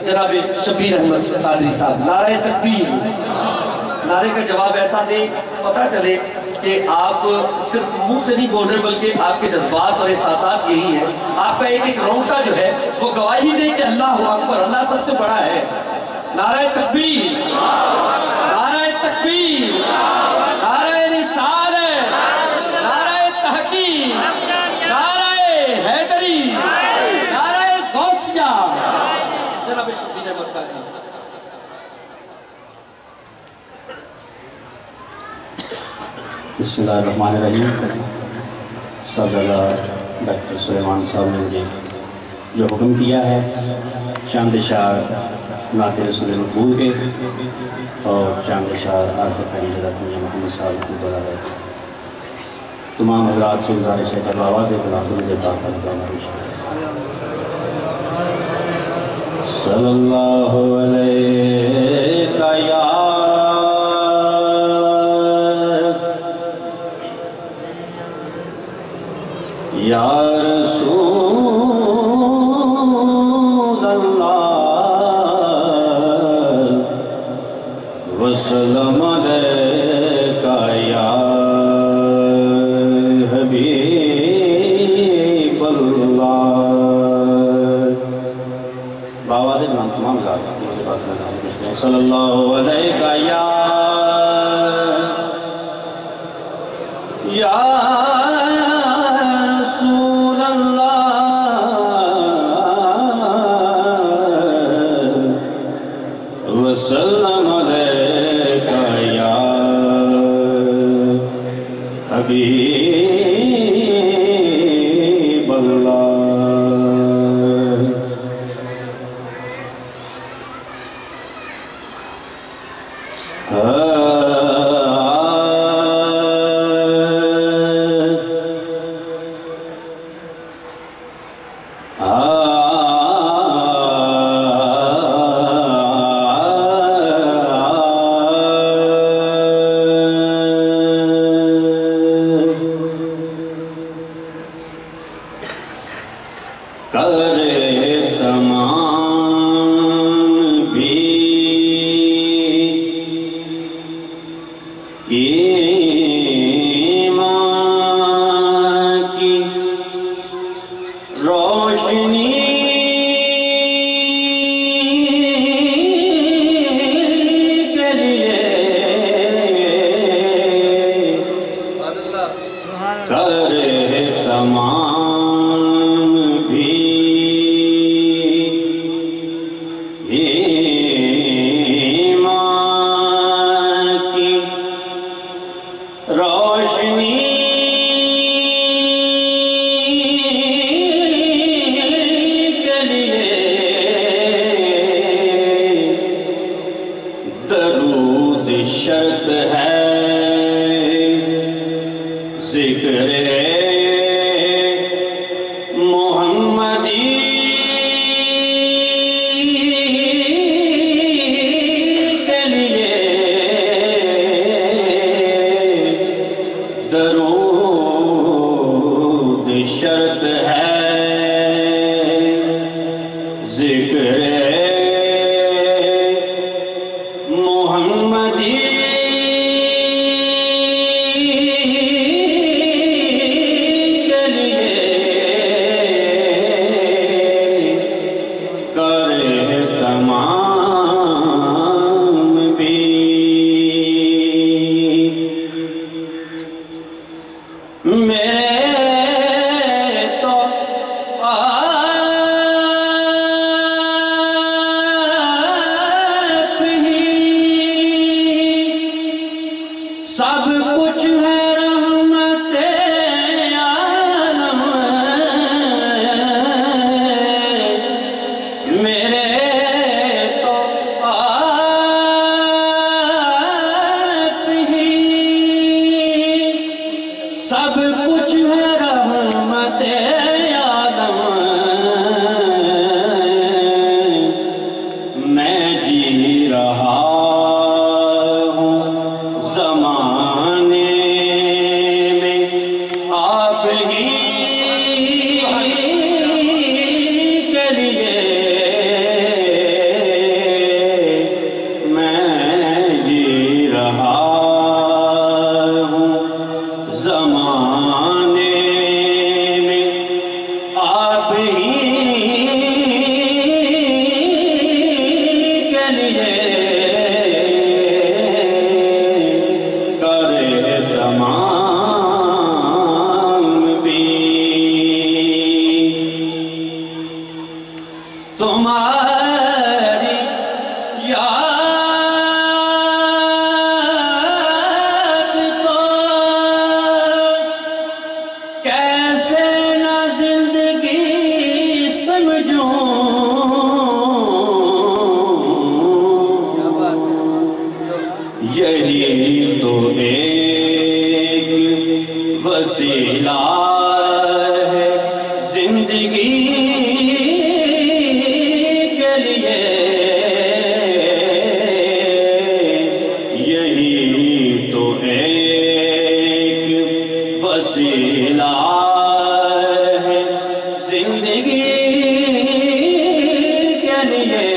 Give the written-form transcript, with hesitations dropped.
جناب شبیر احمد قادری صاحب نعرہ تکبیر. نعرے کا جواب ایسا دیں پتہ چلے کہ آپ صرف منہ سے نہیں بول رہے بلکہ آپ کے جذبات اور احساسات یہی ہیں. آپ کا ایک ایک رونگٹا جو ہے وہ گواہی دے کہ اللہ اکبر، اللہ سب سے بڑا ہے. نعرہ تکبیر، نعرہ تکبیر، نعرہ رسالت، نعرہ تحقیق، نعرہ حیدری، نعرہ غوثیہ. جناب شبیر احمد قادری. بسم اللہ الرحمن الرحیم. صدر ڈاکٹر سلیمان صاحب نے مجھے جو حکم کیا ہے چاند شاعر نعت رسول مقبول کے اور چاند شاعر عارف قاری حضرت میاں محمد صاحب رحمۃ اللہ علیہ تمام حضرات سے گزارش ہے کہ آواز بلند مجھے بات کرتا ہوں. صلی اللہ علیہ یا رسول اللہ وسلم علیکہ یا حبیب اللہ. باواز بلند تمام صلی اللہ علیہ یا رسول اللہ وسلم علیکہ یا حبیب اللہ. یہی تو ایک وسیلہ ہے زندگی کے لیے، یہی تو ایک وسیلہ ہے زندگی کے لیے۔